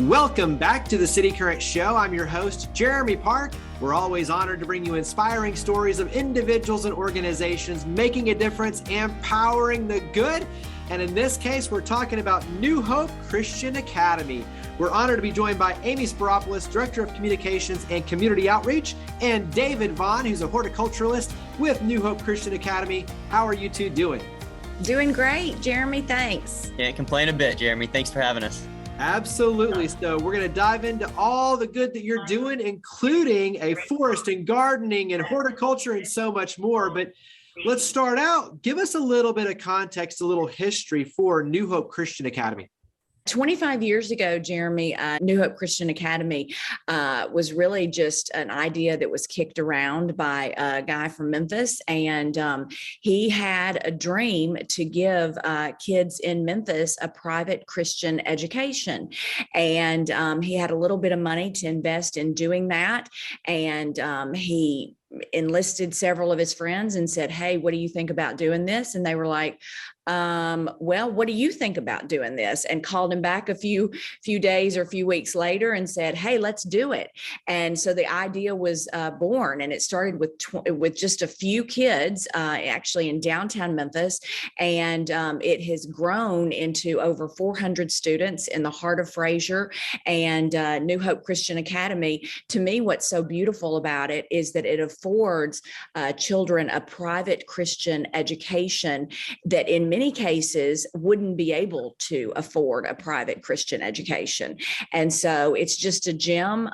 Welcome back to the City Current Show. I'm your host, Jeremy Park. We're always honored to bring you inspiring stories of individuals and organizations making a difference and powering the good. And in this case, we're talking about New Hope Christian Academy. We're honored to be joined by Amy Speropoulos, Director of Communications and Community Outreach, and David Vaughan, who's a horticulturist with New Hope Christian Academy. How are you two doing? Doing great, Jeremy. Thanks. Can't complain a bit, Jeremy. Thanks for having us. Absolutely. So we're going to dive into all the good that you're doing, including a forest and gardening and horticulture and so much more. But let's start out. Give us a little bit of context, a little history for New Hope Christian Academy. 25 years ago, Jeremy, New Hope Christian Academy was really just an idea that was kicked around by a guy from Memphis. And he had a dream to give kids in Memphis a private Christian education. And he had a little bit of money to invest in doing that. And he enlisted several of his friends and said, "Hey, what do you think about doing this?" And they were like, well, what do you think about doing this? And called him back a few days or a few weeks later and said, "Hey, let's do it." And so the idea was born, and it started with just a few kids, actually in downtown Memphis. And it has grown into over 400 students in the heart of Fraser. And New Hope Christian Academy, to me, what's so beautiful about it is that it affords children a private Christian education that in many cases wouldn't be able to afford a private Christian education. And so it's just a gem.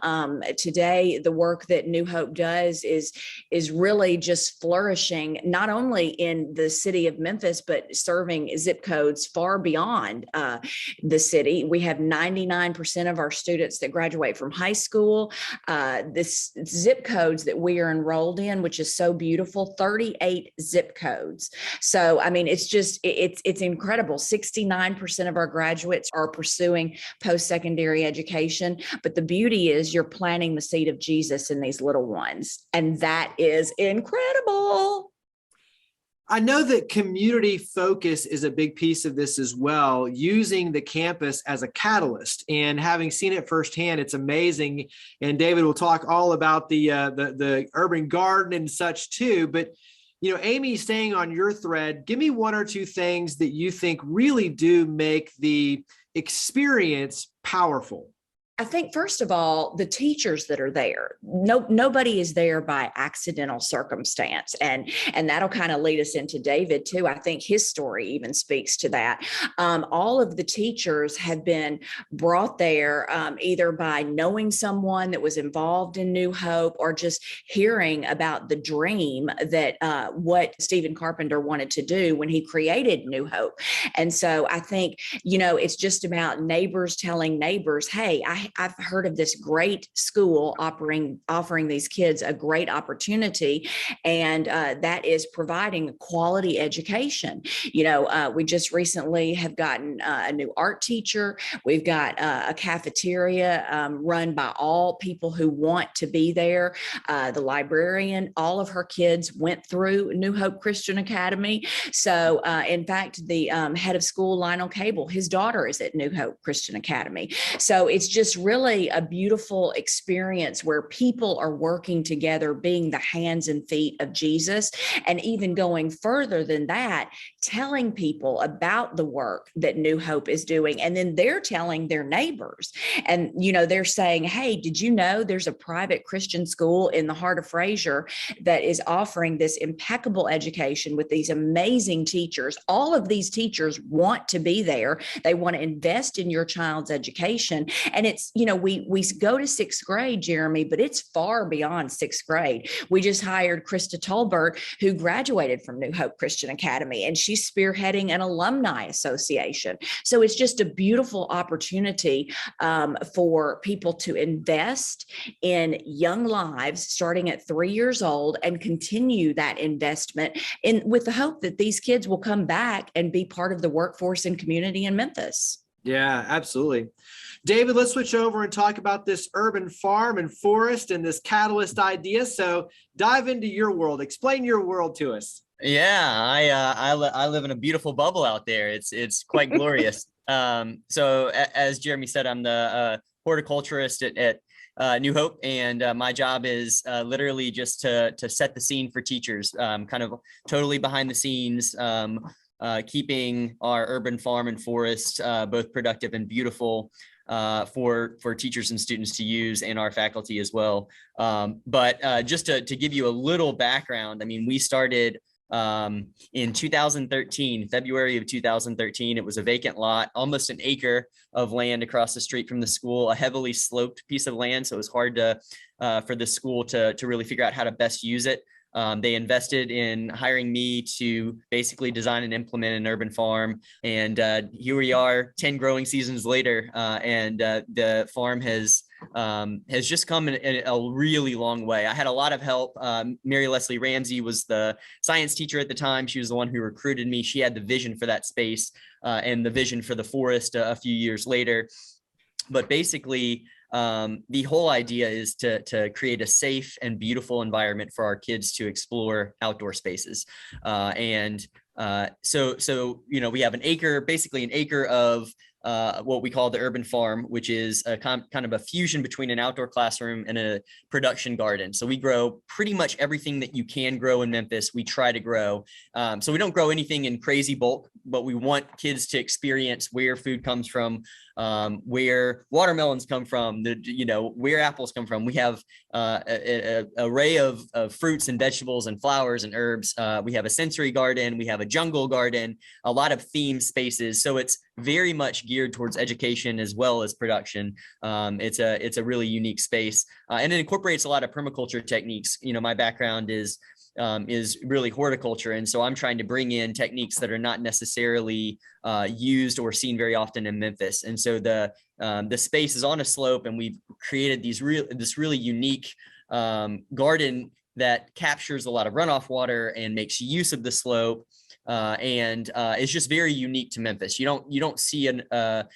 Today, the work that New Hope does is really just flourishing, not only in the city of Memphis, but serving zip codes far beyond the city. We have 99% of our students that graduate from high school. This zip codes that we are enrolled in, which is so beautiful, 38 zip codes. So, I mean, it's just, it's incredible. 69% of our graduates are pursuing post-secondary education. But the beauty is you're planting the seed of Jesus in these little ones. And that is incredible. I know that community focus is a big piece of this as well, using the campus as a catalyst. And having seen it firsthand, it's amazing. And David will talk all about the urban garden and such too. But Amy, staying on your thread, give me one or two things that you think really do make the experience powerful. I think, first of all, the teachers that are there, nobody is there by accidental circumstance. And that'll kind of lead us into David, too. I think his story even speaks to that. All of the teachers have been brought there either by knowing someone that was involved in New Hope or just hearing about the dream that what Stephen Carpenter wanted to do when he created New Hope. And so I think, it's just about neighbors telling neighbors, "Hey, I've heard of this great school offering these kids a great opportunity, and that is providing a quality education." We just recently have gotten a new art teacher. We've got a cafeteria run by all people who want to be there. The librarian, all of her kids went through New Hope Christian Academy. So in fact, the head of school, Lionel Cable, his daughter is at New Hope Christian Academy. So it's just really a beautiful experience where people are working together, being the hands and feet of Jesus, and even going further than that, telling people about the work that New Hope is doing. And then they're telling their neighbors. And, they're saying, "Hey, did you know there's a private Christian school in the heart of Fraser that is offering this impeccable education with these amazing teachers? All of these teachers want to be there. They want to invest in your child's education." And it's, we go to sixth grade, Jeremy, but it's far beyond sixth grade. We just hired Krista Tolbert, who graduated from New Hope Christian Academy, and she's spearheading an alumni association. So it's just a beautiful opportunity for people to invest in young lives starting at 3 years old and continue that investment with the hope that these kids will come back and be part of the workforce and community in Memphis. Yeah, absolutely. David, let's switch over and talk about this urban farm and forest and this catalyst idea. So dive into your world. Explain your world to us. Yeah, I live in a beautiful bubble out there. It's quite glorious. So as Jeremy said, I'm the horticulturist at New Hope, and my job is literally just to set the scene for teachers, kind of totally behind the scenes, keeping our urban farm and forest both productive and beautiful for teachers and students to use, and our faculty as well. But just to give you a little background, I mean, we started in 2013, February of 2013. It was a vacant lot, almost an acre of land across the street from the school, a heavily sloped piece of land. So it was hard for the school to really figure out how to best use it. They invested in hiring me to basically design and implement an urban farm. And here we are 10 growing seasons later. And the farm has just come in a really long way. I had a lot of help. Mary Leslie Ramsey was the science teacher at the time. She was the one who recruited me. She had the vision for that space and the vision for the forest a few years later. But basically, the whole idea is to create a safe and beautiful environment for our kids to explore outdoor spaces. So we have basically an acre of what we call the urban farm, which is a kind of a fusion between an outdoor classroom and a production garden. So we grow pretty much everything that you can grow in Memphis. We try to grow. So we don't grow anything in crazy bulk, but we want kids to experience where food comes from, where watermelons come from, where apples come from. We have an array of fruits and vegetables and flowers and herbs. We have a sensory garden. We have a jungle garden, a lot of themed spaces. So it's very much geared towards education as well as production. It's a really unique space, and it incorporates a lot of permaculture techniques. My background is really horticulture, and so I'm trying to bring in techniques that are not necessarily used or seen very often in Memphis. And so the space is on a slope, and we've created this really unique garden that captures a lot of runoff water and makes use of the slope. And it's just very unique to Memphis. You don't see a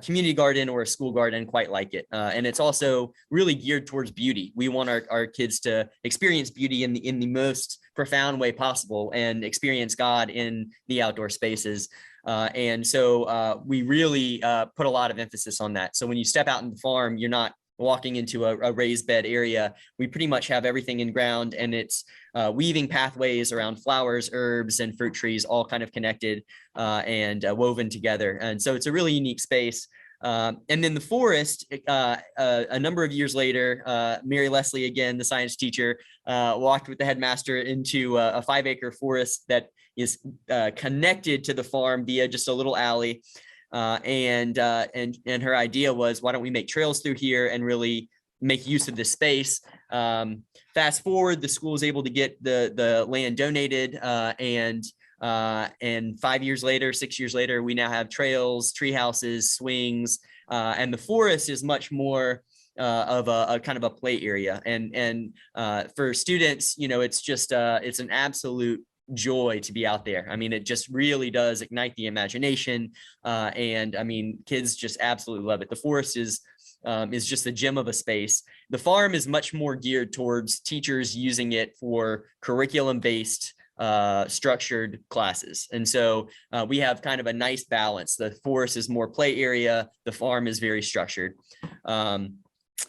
community garden or a school garden quite like it. And it's also really geared towards beauty. We want our kids to experience beauty in the most profound way possible and experience God in the outdoor spaces. And so we really put a lot of emphasis on that. So when you step out in the farm, you're not walking into a raised bed area. We pretty much have everything in ground, and it's weaving pathways around flowers, herbs, and fruit trees, all kind of connected and woven together. And so it's a really unique space. And then the forest, a number of years later, Mary Leslie, again, the science teacher, walked with the headmaster into a 5-acre forest that is connected to the farm via just a little alley. And her idea was, why don't we make trails through here and really make use of this space? Fast forward, the school was able to get the land donated, and 5 years later, 6 years later, we now have trails, tree houses, swings, and the forest is much more of a kind of a play area. And for students, it's just it's an absolute joy to be out there. I mean, it just really does ignite the imagination, and I mean, kids just absolutely love it. The forest is just a gem of a space. The farm is much more geared towards teachers using it for curriculum-based structured classes. And so we have kind of a nice balance. The forest is more play area. The farm is very structured. And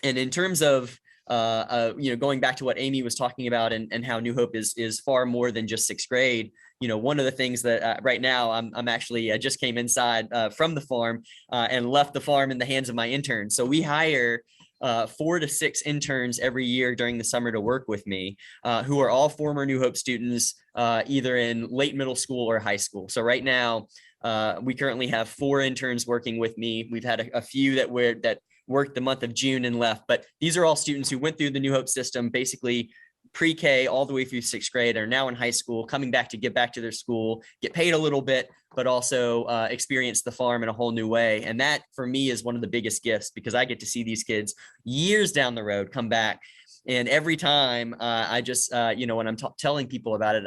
in terms of going back to what Amy was talking about and how New Hope is far more than just 6th grade. One of the things that right now I'm actually just came inside from the farm and left the farm in the hands of my interns. So we hire 4 to 6 interns every year during the summer to work with me, who are all former New Hope students, either in late middle school or high school. So right now, we currently have 4 interns working with me. We've had a few that worked the month of June and left, but these are all students who went through the New Hope system, basically pre-K all the way through 6th grade, are now in high school, coming back to give back to their school, get paid a little bit, but also experience the farm in a whole new way. And that for me is one of the biggest gifts, because I get to see these kids years down the road come back. And every time I just, when I'm telling people about it,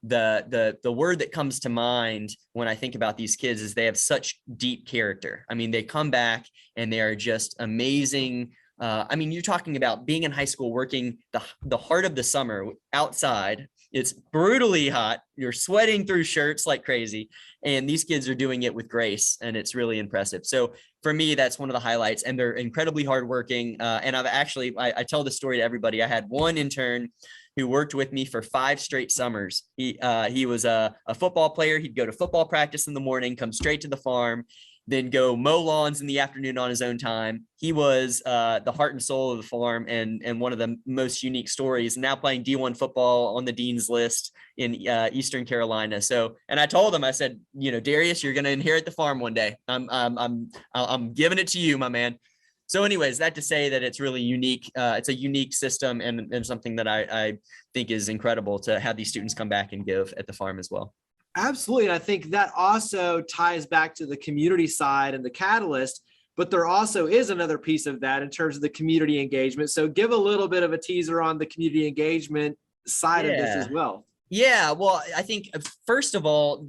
the word that comes to mind when I think about these kids is they have such deep character. I mean, they come back and they are just amazing. I mean, you're talking about being in high school, working the heart of the summer outside It's brutally hot. You're sweating through shirts like crazy. And these kids are doing it with grace. And it's really impressive. So for me, that's one of the highlights. And they're incredibly hardworking. And I tell this story to everybody. I had one intern who worked with me for 5 straight summers. He was a football player. He'd go to football practice in the morning, come straight to the farm, then go mow lawns in the afternoon on his own time. He was the heart and soul of the farm, and one of the most unique stories. Now playing D1 football on the dean's list in Eastern Carolina. So, and I told him, I said, Darius, you're going to inherit the farm one day. I'm giving it to you, my man. So anyways, that to say that it's really unique. It's a unique system and something that I think is incredible to have these students come back and give at the farm as well. Absolutely. And I think that also ties back to the community side and the catalyst, but there also is another piece of that in terms of the community engagement. So give a little bit of a teaser on the community engagement side of this as well. Yeah, well, I think first of all,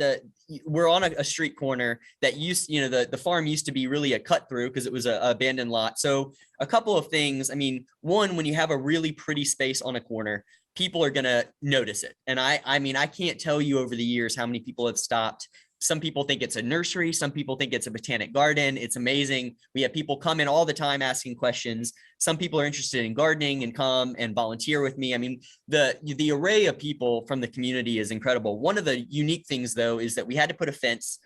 we're on a street corner that the farm used to be really a cut through because it was an abandoned lot. So a couple of things. I mean, one, when you have a really pretty space on a corner, people are going to notice it. And I can't tell you over the years how many people have stopped. Some people think it's a nursery. Some people think it's a botanic garden. It's amazing. We have people come in all the time asking questions. Some people are interested in gardening and come and volunteer with me. I mean, the array of people from the community is incredible. One of the unique things, though, is that we had to put a fence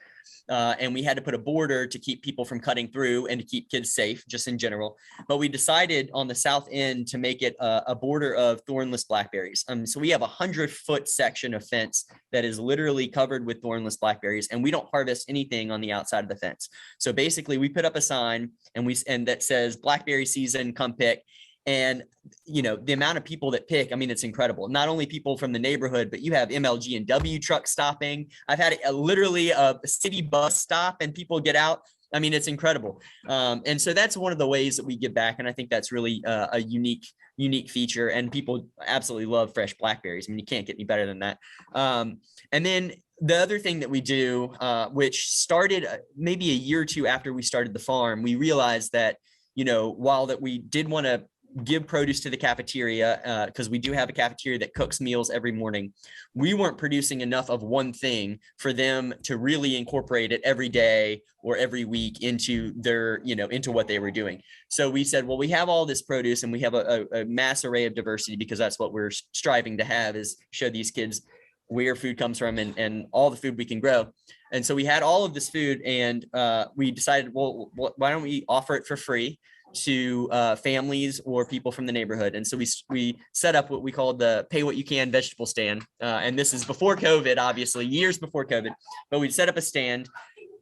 and we had to put a border to keep people from cutting through and to keep kids safe, just in general. But we decided on the south end to make it a border of thornless blackberries. So we have 100-foot section of fence that is literally covered with thornless blackberries, and we don't harvest anything on the outside of the fence. So basically, we put up a sign and that says "Blackberry season, come pick." And, the amount of people that pick, I mean, it's incredible. Not only people from the neighborhood, but you have MLG and W trucks stopping. I've had literally a city bus stop and people get out. I mean, it's incredible. And so that's one of the ways that we give back. And I think that's really a unique feature. And people absolutely love fresh blackberries. I mean, you can't get any better than that. And then the other thing that we do, which started maybe a year or two after we started the farm, we realized that, while that we did want to give produce to the cafeteria because we do have a cafeteria that cooks meals every morning, we weren't producing enough of one thing for them to really incorporate it every day or every week into their, into what they were doing. So we said, well, we have all this produce and we have a mass array of diversity, because that's what we're striving to have, is show these kids where food comes from and all the food we can grow. And so we had all of this food, and we decided, well, why don't we offer it for free to families or people from the neighborhood. And so we set up what we called the Pay What You Can vegetable stand. And this is before COVID, obviously, years before COVID, but we'd set up a stand,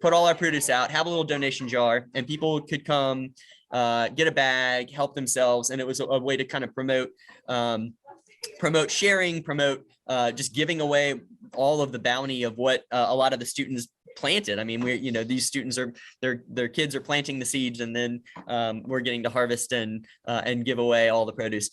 put all our produce out, have a little donation jar, and people could come get a bag, help themselves. And it was a way to kind of promote sharing, promote just giving away all of the bounty of what a lot of the students planted. I mean, these students their kids are planting the seeds, and then we're getting to harvest and give away all the produce.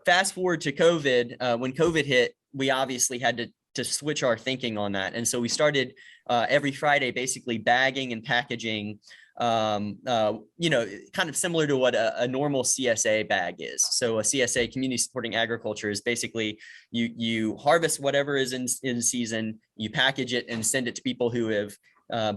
Fast forward to COVID. When COVID hit, we obviously had to switch our thinking on that. And so we started every Friday, basically bagging and packaging, kind of similar to what a normal CSA bag is. So a CSA, community supporting agriculture, is basically you harvest whatever is in season, you package it and send it to people who have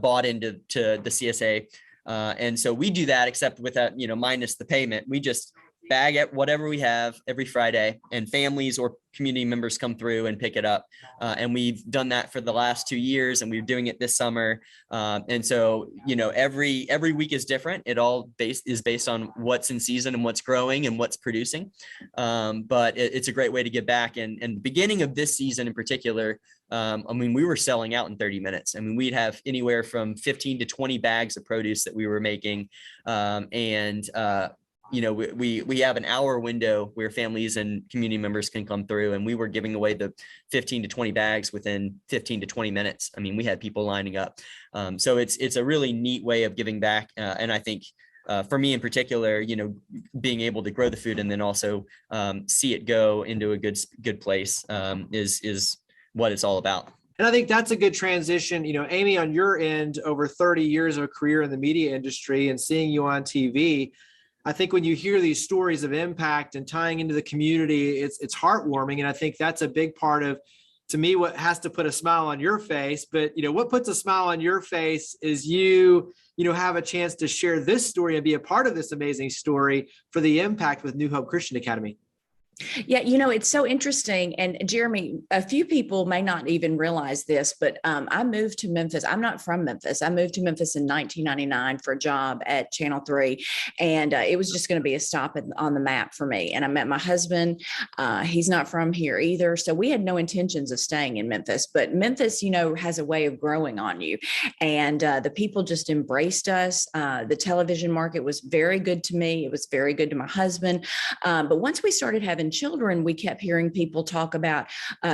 bought into the CSA. And so we do that, except with that, minus the payment. We just bag at whatever we have every Friday, and families or community members come through and pick it up. And we've done that for the last 2 years, and we're doing it this summer. And so, every week is different. It all is based on what's in season and what's growing and what's producing. But it's a great way to give back. And the beginning of this season in particular, we were selling out in 30 minutes. I mean, we'd have anywhere from 15 to 20 bags of produce that we were making. We have an hour window where families and community members can come through, and we were giving away the 15 to 20 bags within 15 to 20 minutes. I mean, we had people lining up. So it's a really neat way of giving back. And I think for me in particular, being able to grow the food and then also see it go into a good place is what it's all about. And I think that's a good transition. Amy, on your end, over 30 years of a career in the media industry and seeing you on TV, I think when you hear these stories of impact and tying into the community, it's heartwarming. And I think that's a big part of to me, what has to put a smile on your face, but what puts a smile on your face is you have a chance to share this story and be a part of this amazing story for the impact with New Hope Christian Academy. Yeah, it's so interesting. And Jeremy, a few people may not even realize this, but I moved to Memphis. I'm not from Memphis. I moved to Memphis in 1999 for a job at Channel 3. And it was just going to be a stop on the map for me. And I met my husband. He's not from here either. So we had no intentions of staying in Memphis. But Memphis, has a way of growing on you. And the people just embraced us. The television market was very good to me. It was very good to my husband. But once we started having children, we kept hearing people talk about,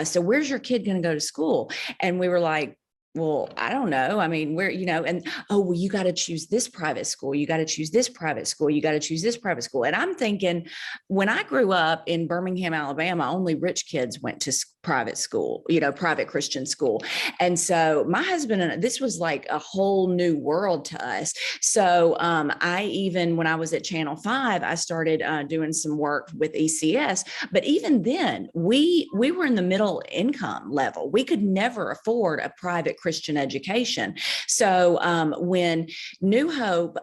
so where's your kid going to go to school? And we were like, well, I don't know. I mean, well, you got to choose this private school. You got to choose this private school. You got to choose this private school. And I'm thinking, when I grew up in Birmingham, Alabama, only rich kids went to private school, private Christian school. And so my husband and this was like a whole new world to us. So when I was at Channel 5, I started doing some work with ECS. But even then, we were in the middle income level. We could never afford a private Christian education. So when New Hope,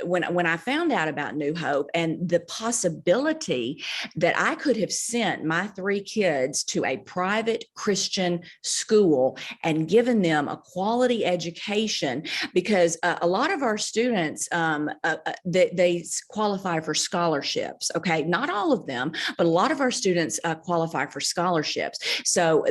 when I found out about New Hope and the possibility that I could have sent my 3 kids to a private Christian school and given them a quality education, because a lot of our students, they qualify for scholarships. Okay. Not all of them, but a lot of our students qualify for scholarships. So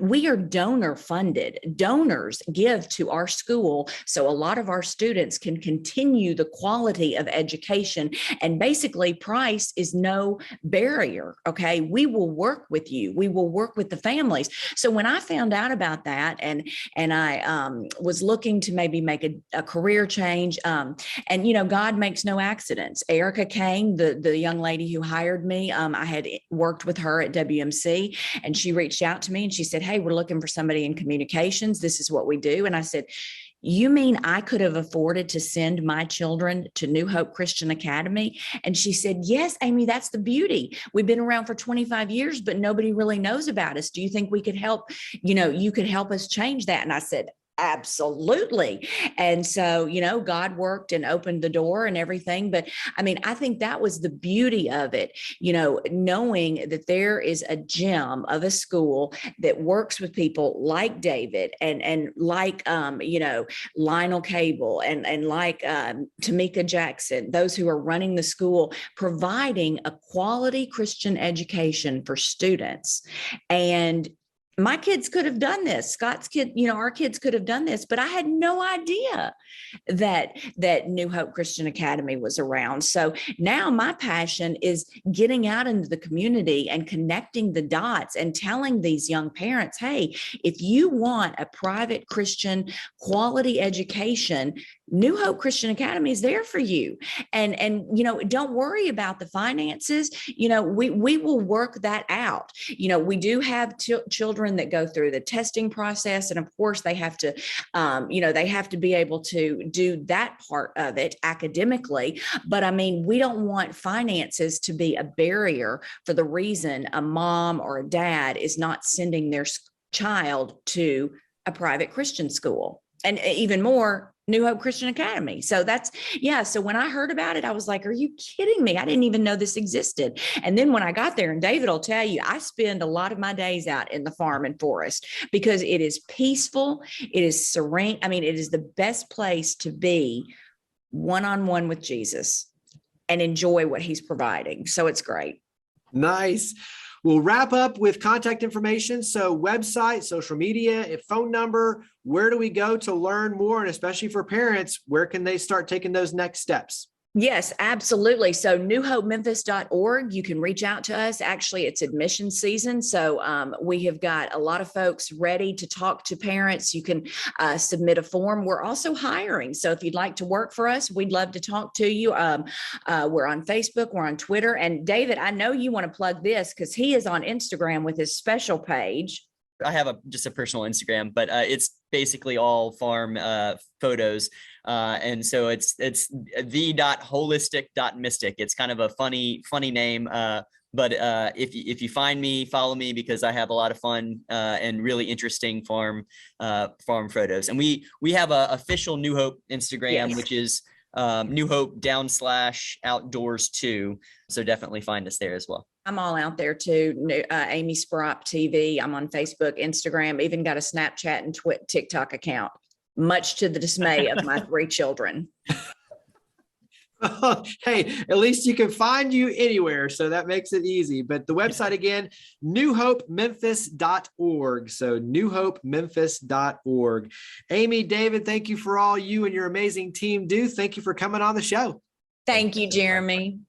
we are donor funded. Donors give to our school. So a lot of our students can continue the quality of education, and basically price is no barrier. Okay. We will work with you. We will work with the families. So when I found out about that and I was looking to maybe make a career change, and God makes no accidents. Erica Kane, the young lady who hired me, I had worked with her at WMC, and she reached out to me and she said, hey, we're looking for somebody in communications. This is what we do. And I said, you mean I could have afforded to send my children to New Hope Christian Academy? And she said, yes, Amy, that's the beauty. We've been around for 25 years, but nobody really knows about us. Do you think we could help, you could help us change that? And I said, absolutely. And so, God worked and opened the door and everything. But I mean, I think that was the beauty of it, knowing that there is a gem of a school that works with people like David and like, Lionel Cable and like Tamika Jackson, those who are running the school, providing a quality Christian education for students. And my kids could have done this. Scott's kid, our kids could have done this, but I had no idea that New Hope Christian Academy was around. So now my passion is getting out into the community and connecting the dots and telling these young parents, hey, if you want a private Christian quality education, New Hope Christian Academy is there for you. And don't worry about the finances. We will work that out. We do have children that go through the testing process. And of course they have to, they have to be able to do that part of it academically. But I mean, we don't want finances to be a barrier for the reason a mom or a dad is not sending their child to a private Christian school. And even more, New Hope Christian Academy. So so when I heard about it, I was like, are you kidding me? I didn't even know this existed. And then when I got there, and David will tell you, I spend a lot of my days out in the farm and forest because it is peaceful. It is serene. I mean, it is the best place to be one-on-one with Jesus and enjoy what he's providing. So it's great. Nice. We'll wrap up with contact information. So website, social media, phone number, where do we go to learn more? And especially for parents, where can they start taking those next steps? Yes, absolutely. So newhopememphis.org, you can reach out to us. Actually, it's admission season. So we have got a lot of folks ready to talk to parents. You can submit a form. We're also hiring. So if you'd like to work for us, we'd love to talk to you. We're on Facebook, we're on Twitter. And David, I know you want to plug this because he is on Instagram with his special page. I have just a personal Instagram, but it's basically all farm photos. And so it's the.holistic.mystic. It's kind of a funny name. But if you find me, follow me, because I have a lot of fun and really interesting farm photos. And we have a official New Hope Instagram, Yes. which is New Hope /outdoors 2. So definitely find us there as well. I'm all out there too. Amy Speropoulos TV. I'm on Facebook, Instagram, even got a Snapchat and TikTok account, much to the dismay of my 3 children. Hey, at least you can find you anywhere. So that makes it easy. But the website again, newhopememphis.org. So newhopememphis.org. Amy, David, thank you for all you and your amazing team do. Thank you for coming on the show. Thank you, Jeremy.